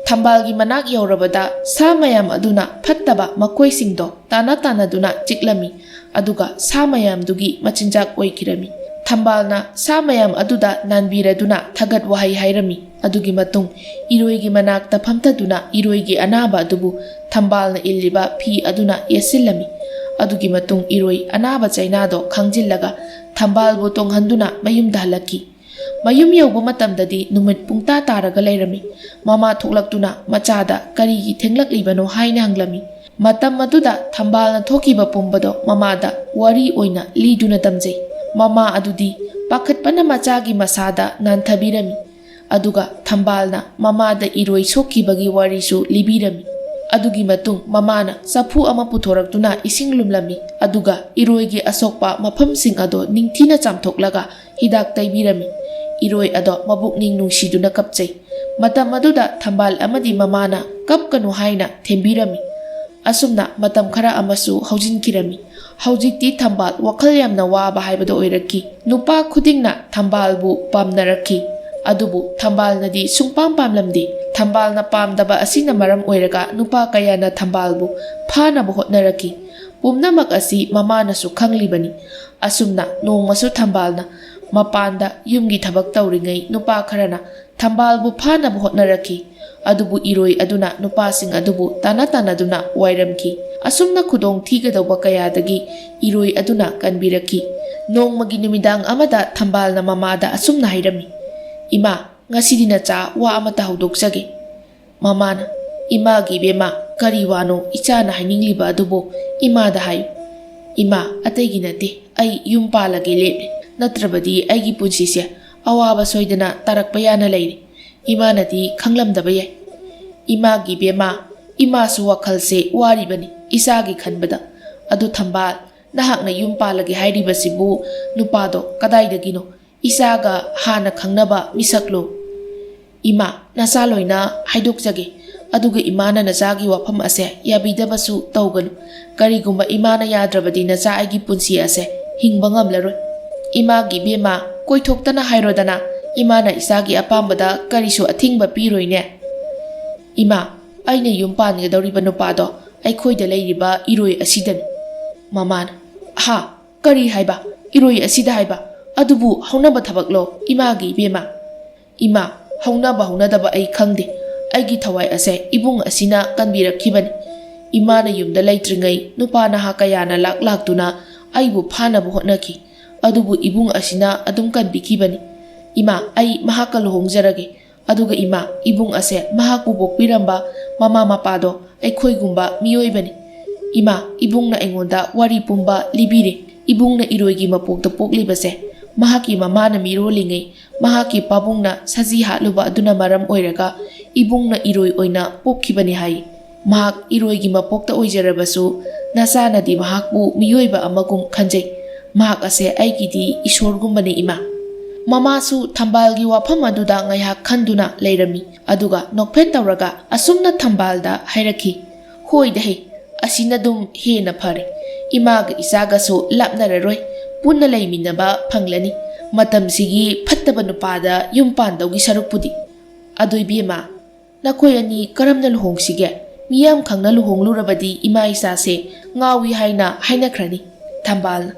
ꯊꯝꯕꯥꯜꯒꯤ ꯃꯅꯥꯛ ꯌꯧꯔꯕꯗ ꯁꯥ ꯃꯌꯥꯝ ꯑꯗꯨꯅ ꯐꯠꯇꯕ ꯃꯈꯣꯏꯁꯤꯡꯗꯣ ꯇꯥꯟꯅ ꯇꯥꯟꯅꯗꯨꯅ ꯆꯤꯛꯂꯝꯃꯤ. ꯑꯗꯨꯒ ꯁꯥ ꯃꯌꯥꯝꯗꯨꯒꯤ ꯃꯆꯤꯟꯖꯥꯛ ꯑꯣꯏꯈꯤꯔꯝꯃꯤ. ꯊꯝꯕꯥꯜꯅ ꯁꯥ ꯃꯌꯥꯝ ꯑꯗꯨꯗ ꯅꯥꯟꯕꯤꯔꯗꯨꯅ ꯊꯥꯒꯠ ꯋꯥꯍꯩ ꯍꯥꯏꯔꯝꯃꯤ. ꯑꯗꯨꯒꯤ ꯃꯇꯨꯡ ꯏꯔꯣꯏꯒꯤ ꯃꯅꯥꯛꯇ ꯐꯝꯊꯗꯨꯅ ꯏꯔꯣꯏꯒꯤ ꯑꯅꯥꯕ ꯑꯗꯨꯕꯨ ꯊꯝꯕꯥꯜꯅ ꯏꯜꯂꯤꯕ ꯐꯤ ꯑꯗꯨꯅ ꯌꯦꯠꯁꯤꯜꯂꯝꯃꯤ. ꯑꯗꯨꯒꯤ ꯃꯇꯨꯡ ꯏꯔꯣꯏ ꯑꯅꯥꯕ ꯆꯩꯅꯥꯗꯣ ꯈꯪꯖꯤꯜꯂꯒ ꯊꯝꯕꯥꯜꯕꯨ ꯇꯣꯡꯍꯟꯗꯨꯅ ꯃꯌꯨꯝꯗ ꯍꯜꯂꯛꯈꯤ. ꯃꯌꯨꯝ ꯌꯧꯕ ꯃꯇꯝꯗꯗꯤ ꯅꯨꯃꯤꯠ ꯄꯨꯡꯇꯥ ꯇꯥꯔꯒ ꯂꯩꯔꯝꯃꯤ. ꯃꯃꯥ ꯊꯣꯛꯂꯛꯇꯨꯅ ꯃꯆꯥꯗ ꯀꯔꯤꯒꯤ ꯊꯦꯡꯂꯛꯂꯤꯕꯅꯣ ꯍꯥꯏꯅ ꯍꯪꯂꯝꯃꯤ. ꯃꯇꯝ ꯑꯗꯨꯗ ꯊꯝꯕꯥꯜꯅ ꯊꯣꯛꯈꯤꯕ ꯄꯨꯝꯕꯗꯣ ꯃꯃꯥꯗ ꯋꯥꯔꯤ ꯑꯣꯏꯅ ꯂꯤꯗꯨꯅ ꯇꯝꯖꯩ. ꯃꯃꯥ ꯑꯗꯨꯗꯤ ꯄꯥꯈꯠꯄꯅ ꯃꯆꯥꯒꯤ ꯃꯁꯥꯗ ꯅꯥꯟꯊꯕꯤꯔꯝꯃꯤ. ꯑꯗꯨꯒ ꯊꯝꯕꯥꯜꯅ ꯃꯃꯥꯗ ꯏꯔꯣꯏ ꯁꯣꯛꯈꯤꯕꯒꯤ ꯋꯥꯔꯤꯁꯨ ꯂꯤꯕꯤꯔꯝꯃꯤ. ꯑꯗꯨꯒꯤ ꯃꯇꯨꯡ ꯃꯃꯥꯅ ꯆꯐꯨ ꯑꯃ ꯄꯨꯊꯣꯔꯛꯇꯨꯅ ꯏꯁꯤꯡ ꯂꯨꯝꯂꯝꯃꯤ. ꯑꯗꯨꯒ ꯏꯔꯣꯏꯒꯤ ꯑꯁꯣꯛꯄ ꯃꯐꯝꯁꯤꯡ ꯑꯗꯣ ꯅꯤꯡꯊꯤꯅ ꯆꯥꯝꯊꯣꯛꯂꯒ ꯍꯤꯗꯥꯛ ꯇꯩꯕꯤꯔꯝꯃꯤ. ꯏꯔꯣꯏ ꯑꯗꯣ ꯃꯕꯨꯛꯅꯤꯡ ꯅꯨꯡꯁꯤꯗꯨꯅ ꯀꯞꯆꯩ. ꯃꯇꯝ ꯑꯗꯨꯗ ꯊꯝꯕꯥꯜ ꯑꯃꯗꯤ ꯃꯃꯥꯅ ꯀꯞꯀꯅꯨ ꯍꯥꯏꯅ ꯊꯦꯝꯕꯤꯔꯝꯃꯤ. ꯑꯁꯨꯝꯅꯃꯇꯝ ꯈꯔ ꯑꯃꯁꯨ ꯍꯧꯖꯤꯟꯈꯤꯔꯝꯃꯤ. ꯍꯧꯖꯤꯛꯇꯤ ꯊꯝꯕꯥꯜ ꯋꯥꯈꯜ ꯌꯥꯝꯅ ꯋꯥꯕ ꯍꯥꯏꯕꯗꯣ ꯑꯣꯏꯔꯛꯈꯤ. ꯅꯨꯄꯥ ꯈꯨꯗꯤꯡꯅ ꯊꯝꯕꯥꯜꯕꯨ ꯄꯥꯝꯅꯔꯛꯈꯤ. ꯑꯗꯨꯕꯨ ꯊꯝꯕꯥꯜꯅꯗꯤ ꯁꯨꯡꯄꯥꯝ ꯄꯥꯝꯂꯝꯗꯦ. ꯊꯝꯕꯥꯜꯅ ꯄꯥꯝꯗꯕ ꯑꯁꯤꯅ ꯃꯔꯝ ꯑꯣꯏꯔꯒ ꯅꯨꯄꯥ ꯀꯌꯥꯅ ꯊꯝꯕꯥꯜꯕꯨ ꯐꯥꯅꯕ ꯍꯣꯠꯅꯔꯛꯈꯤ. ꯄꯨꯝꯅꯃꯛ ꯑꯁꯤ ꯃꯃꯥꯅꯁꯨ ꯈꯪꯂꯤꯕꯅꯤ. ꯑꯁꯨꯝꯅ ꯅꯣꯡꯃꯁꯨ ꯊꯝꯕꯥꯜꯅ ꯃꯄꯥꯟꯗ ꯌꯨꯝꯒꯤ ꯊꯕꯛ ꯇꯧꯔꯤꯉꯩ ꯅꯨꯄా ꯈꯔꯅ ꯊꯝꯕꯥꯜꯕꯨ ꯐꯥꯅꯕ ꯍꯣꯠꯅꯔꯛꯈꯤ. ꯑꯗꯨꯕు ꯏꯔꯣꯏ ꯑꯗꯨꯅ ꯅꯨꯄꯥꯁꯤꯡ ꯑꯗꯨꯕు ꯇꯥꯟꯅ ꯇꯥꯟꯅꯗꯨꯅ ꯋꯥꯏꯔꯝꯈꯤ. ꯑꯁꯨꯝꯅ ꯈꯨꯗꯣꯡ ꯊꯤꯒꯗꯧꯕ ꯀꯌꯥꯗꯒꯤ ꯏꯔꯣꯏ ꯑꯗꯨꯅ ꯀꯟꯕꯤꯔꯛꯈꯤ. ꯅꯣꯡꯃꯒꯤ ꯅꯨꯃꯤꯗꯥꯡ ꯑꯃꯗ ꯊꯝꯕꯥꯜꯅ ꯃꯃꯥꯗ ꯑꯁꯨꯝꯅ ꯍꯥꯏꯔꯝꯃꯤ. ꯏꯃꯥ, ꯉꯁꯤꯗꯤ ꯅꯆꯥ ꯋꯥ ꯑꯃꯇ ꯍꯧꯗꯣꯛꯆꯒꯦ. Mamana, imagi bema, kari wano, ichana hainingli ba adubo, imada hayu. Ima, ategi nate, ay yung palagi leple. Natrabadi ay gipunsi siya, awaba soydana tarak bayana layri. Ima nati kanglam dabaya. Imagi bema, ima su wakalse wari bani, isagi kanbada. Adu Thambal, nahak na yung palagi hayri basibu, nupado, kaday dagino, isaga hana kangnaba misaklo. Ima, nasaloy na haydok jage. Aduga imana nasagi wapam ase, yabidabasu tawganu. Karigumba imana yadrabadi nasa aigi punsi ase, hingbangam laroy. Imagi bema, koythoktana hayrodana, imana isagi apambada karisu athingba piroyne. Ima, aina yung pangadauriba nupado, ay koyda layriba Eroi asidani. Mamana, ha, kari haiba, Eroi asida haiba, adubu haunaba thabaklo, imagi bema. Ima, haunadaba ay khangde. Aigi thawai ase ibung asina kanbirakhibani. Imana yumda laitringai nupana hakayana laktuna aibu phanabu hotnaki. Adubu ibung asina adum kanbikhibani. Ima, ai mahaka luhongjarage. Aduga ima, ibung ase mahaku bokpiramba mama mapado aikhoigumba miyoibani. Ima, ibung na engonda wari pumba libire. Ibung na Eroigi mapokta poklibase. Mahaki mamana mirolingai, mahaki pabungna saji hatluba aduna maram oiraga, ibungna Eroi oina pokhibani hai. Mahak Eroigi mapokta oijarabasu, nasanadi mahakbu miyoiba amagum khanjai. Mahak ase aigidi ishorgumbani ima. Mamasu Thambalgi wafam aduda ngayhak khanduna leirami, aduga nokphet tawraga asumna Thambalda hairaki. Hoi dahi, asinadum hena phare. Imaga isagasu lapnararoi. Punna layminaba panglani, matamsigi fattaba nupada yung pandawgi sarukpudi. Adoy bema, nakoy ani karamna luhongsige, miyam khangna luhonglurabadi ima isase ngawi hainakrani. Thambal,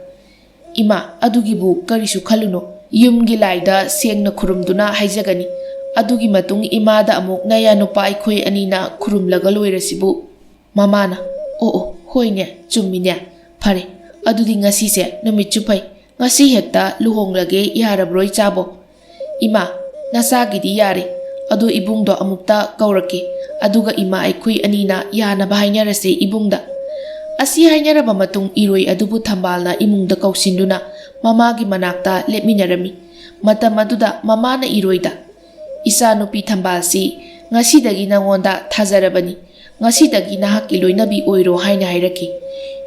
ima adugibu karisu khaluno, yumgi laida sengna khurumduna haijagani. Adugi matung imada amuk naya nupa aikhoy anina khurumlaga loirasibu. Mamana, oo, hoyne, chummine, phare. Adudi ngasi se numit chupai, ngasi hekta luhonglage yarabroi chabo. Ima, nasagidi yare, adu ibungdo amukta kaurake, aduga ima aikhui anina yana bahainarase ibungda. Asi hainaraba matung Eroi adubu Thambalna imungda kausinduna, mamagi manakta lepminarami. Matam aduda mamana Eroida. Isa Nupi Thambal si, ngasidagi nangonda thazarabani, ngasidagi nahaki loinabi oiro haina hairaki.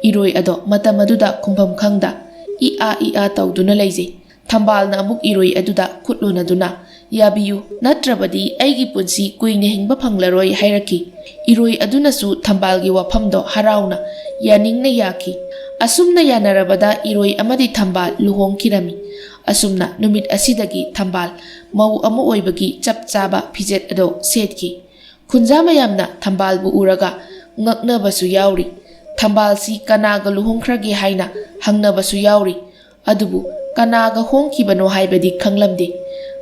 Eroi ado matam aduda kumbam khangda ia tawduna leije. Thambal na amuk Eroi aduda kutlunaduna yabiyu natrabadi aigi punsi kuine hingba phanglaroi hairaki. Eroi adunasu Thambalgi wafamdo harauna yaningna yaki. Asumna yanarabada Eroi amadi Thambal luhongkirami. Asumna numit asidagi Thambal mau amu oibagi chap chaba phijet ado setki. Khunja mayamna Thambalbu uraga ngaknabasu yauri. Thambal si kanaga luhongkragi haina hangnabasu yauri. Adubu kanaga hongkibano haibadi khanglamde.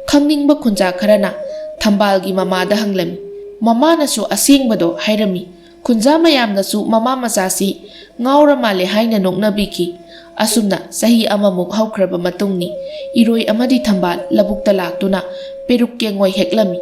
Khangningba khunja kharana Thambalgi mamada hanglami. Mamanasu asengbado hairami. Khunja mayamnasu mama masasi ngaura male haina noknabiki. Asumna sahi amamuk haukraba matungni Eroi amadi Thambal labukta laktuna peruk kengoi heklami.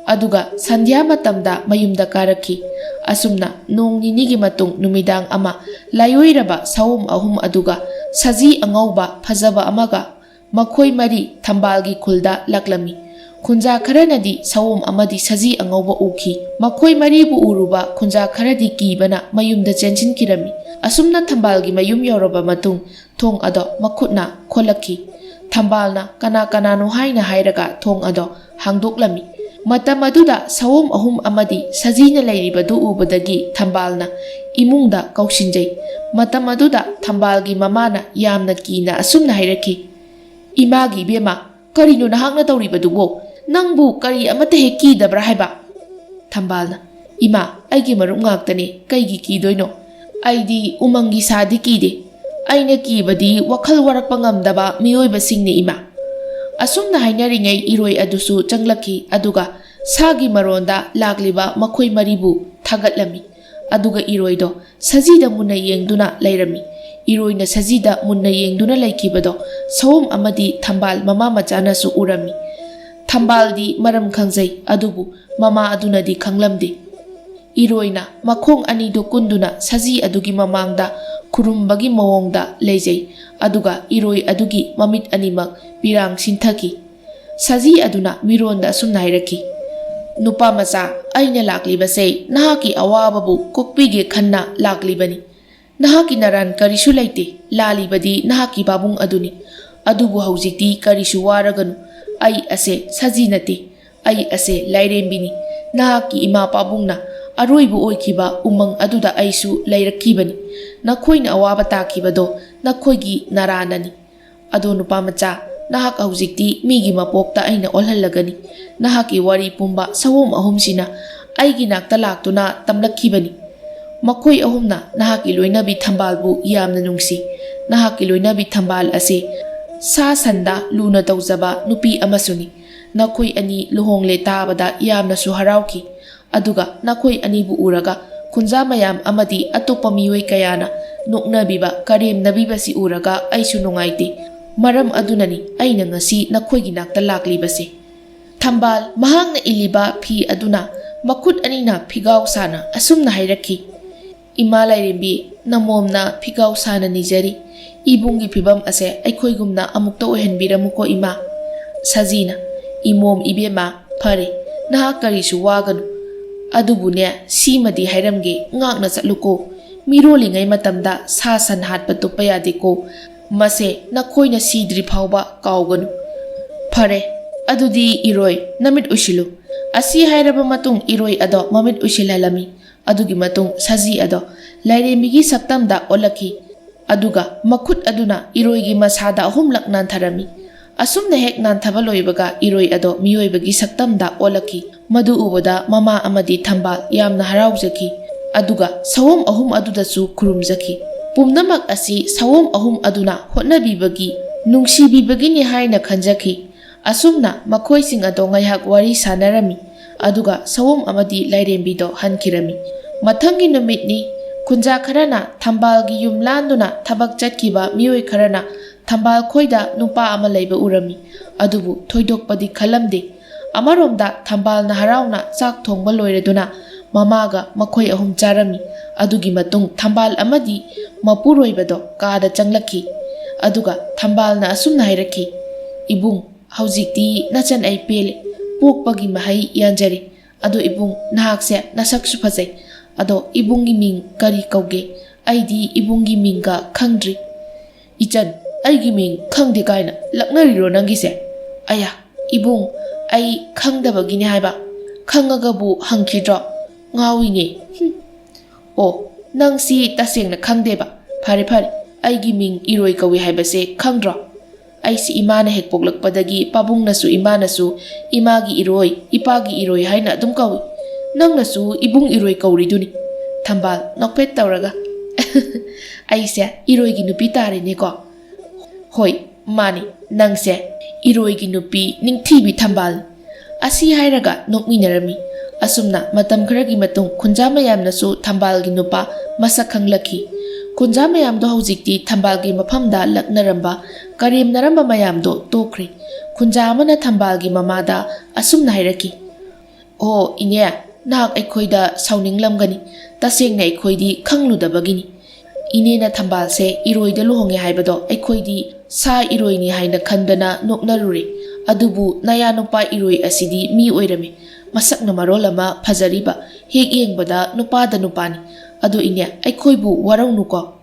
Aduga sandhya matamda mayumda karaki. Asumna nong ninigi matung numidang ama layoiraba sawum ahum aduga saji angauba phajaba amaga makhoi mari Thambalgi khulda laklami. Khunja kharanadi sawum amadi saji angauba uki. Makhoi mari bu uruba khunja kharadi kibana mayumda chenchin kirami. Asumna Thambalgi mayum yoraba matung thong ado makhutna kholaki. Thambalna kana no haina hairaga thong ado hangdoklami. Matam aduda sawum ahum amadi sajina lairibadu ubadagi Thambalna imungda kaushinjai. Matam aduda Thambalgi mamana yamna kina asumna hairaki. Imagi bema karino nahakna tawribadubo nangbu kari amata he kidabra haiba. Thambalna, ima aigi marup ngaktane kaigi kidoino. Aidi umangi sadi kide. Aina kibadi wakhal warakpa ngamdaba miyoibasingni ima. Asumna hainaringai Eroi adusu changlaki aduga sagi maronda lagliba makhoi maribu thagatlami. Aduga Eroido sajida munna yengduna lairami. Eroina sajida munna yengduna laikibado sawum amadi Thambal mama machanasu urami. Thambaldi maram khangjai adubu mama adunadi khanglamde. Iroina makhong anido kunduna saji adugi mamangda kurumbagi mawongda leijai aduga iroi adugi mamit animak pirang sinthaki. Saji aduna mironda asumna hairaki. Nupa macha aina laklibase nahaki awababu kokpige khanna laklibani. Nahaki naran karisu laite lalibadi nahaki babung aduni. Adubu haujikti karisu waraganu. Ai ase saji nate. Ai ase lairembini. Nahaki ima babungna aroibu oikiba umang aduda aisu lairakibani. Nakhoina awaba takibado nakhoigi naranani. Ado nupa macha nahak haujikti migi mapokta aina olhallagani. Nahaki wari pumba sawom ahumsina aigi nakta laktuna tamlakkibani. Makhoi ahumna nahaki loinabi Thambalbu yamna nungsi. Nahaki loinabi Thambal ase sa sanda luna tawjaba nupi amasuni. Nakhoi ani luhongle tabada yamna su harauki. Aduga nakhoi anibu uraga khunja mayam amadi atopa miwei kayana noknabiba karemnabibasi uraga aisu nungaite. Maram adunani aina ngasi nakhoigi nakta laklibase. Thambal mahangna iliba phi aduna makut anina phigau sana asumna hairaki. Ima lairembi namomna phigau sana nijari. Ibungi phibam ase aikhoigumna amukta ohenbiramuko ima. Sajina imom ibema phare naha karisu waganu. Adubune simadi hairamge ngakna chatluko. Mirolingai matamda sa san hatpa tuppa yadeko. Mase nakhoina sidri phauba kauganu. Phare adudi iroi namit ushilu. Asi hairaba matung iroi ado mamit ushilhalami. Adugi matung saji ado lairemigi saktamda olaki. Aduga makhut aduna iroigi masada ahumlak nantharami. Asumna hek nanthaba loibaga iroi ado miyoibagi saktamda olaki. Madu ubada mama amadi Thambal yamna haraujaki. Aduga sawom ahum adudasu kurumjaki. Pumnamak asi sawom ahum aduna hotnabibagi nungsibibagini haina khanjaki. Asumna makhoising ado ngaihak wari sanarami. Aduga sawom amadi lairembido hankirami. Mathangi numitni khunja kharana Thambalgi yumlanduna thabak chatkiba miyoi kharana Thambal khoida nupa ama leiba urami. Adubu thoidokpadi khalamde. Amaromda Thambal na harauna chak thongba loireduna mamaga makhoi ahum charami. Adugi matung Thambal amadi mapuroibado kada changlaki. Aduga Thambal na asumna hairaki. Ibung haujikti nachan ai pele pokpagi mahai yanjari. Ado ibung nahakse nasaksu phajai. Ado ibungi ming kari kauge. Aidi ibungi minga khangdri. Ichan aigi ming khangde kaina laknariro nangise. Aya ibung ai khangdabagini haiba. Khangagabu hangkidro. Ngawinge. O nangsi tasengna khangdeba. Phare phare aigi ming iroi kawi haibase khangdro. Aisi imana hek poklakpadagi pabungnasu imanasu imagi iroi ipagi iroi haina adum kawi. Nangnasu ibung iroi kauriduni. Thambal nokpet tauraga. Aise iroigi nupi tarine ko. Hoi mani nangse iroigi nupi ningthibi Thambal. Asi hairaga nokminarami. Asumna matam kharagi matung khunja mayamnasu Thambalgi nupa masak khanglaki. Khunja mayamdo haujikti Thambalgi mafamda laknaramba karemnaramba mayamdo tokre. Khunja amana Thambalgi mamada asumna hairaki. Oh ine nahak aikhoida sauninglamgani tasengna aikhoidi khangludabagini. Ine na Thambal se iroida luhonge haibado aikhoidi sa iroini haina khandana noknarure. Adubu naya nupa iroi asidi mi oirame. Masakna marolama phajariba hek yengbada nupada nupani. Adu ine aikhoibu waraunuko.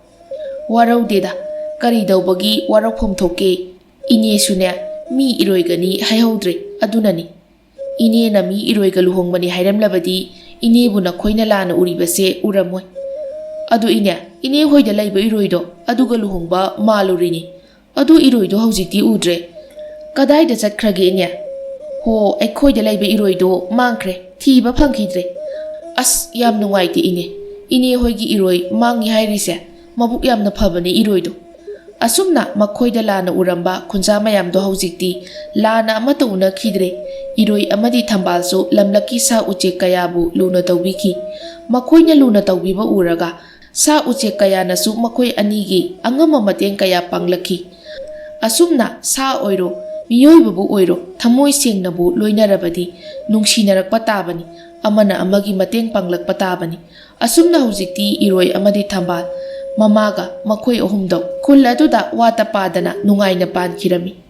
Warau deda kari daubagi warau phomthoke. Ine sune mi iroigani haihodre adunani. Ine na mi iroiga luhongbani hairamlabadi ine bu nakhoina lana uribase uramoi. Adu ine hoida laiba iroido aduga luhongba malurini. Adu iroido haujikti udre. Kadaida chatkrage ine? Ho aikhoida laiba iroido mangkre thiba phangkhidre. As yam nungaite ine. Ine hoigi iroi mangi hairise mabuk yamna phabane iroido. Asumna makhoida lana uramba khunja mayamdo haujikti lana amata unakhidre. Iroi amadi Thambalsu lamlaki sa uche kayabu luna tawbiki. Makhoina luna tawbiba uraga sa uche kaya nasu makhoi anigi angama mateng kaya panglaki. Asumna sa oiro miyoibabu oiro Thamoy sengnabu loinarabadi nungsinaragpa tabani, amana amagi mateng panglakpa tabani. Asumna hujikti Eroi amadi Thambal mamaga makhoi ahumdo khul aduda wata padana nungaina pankirami.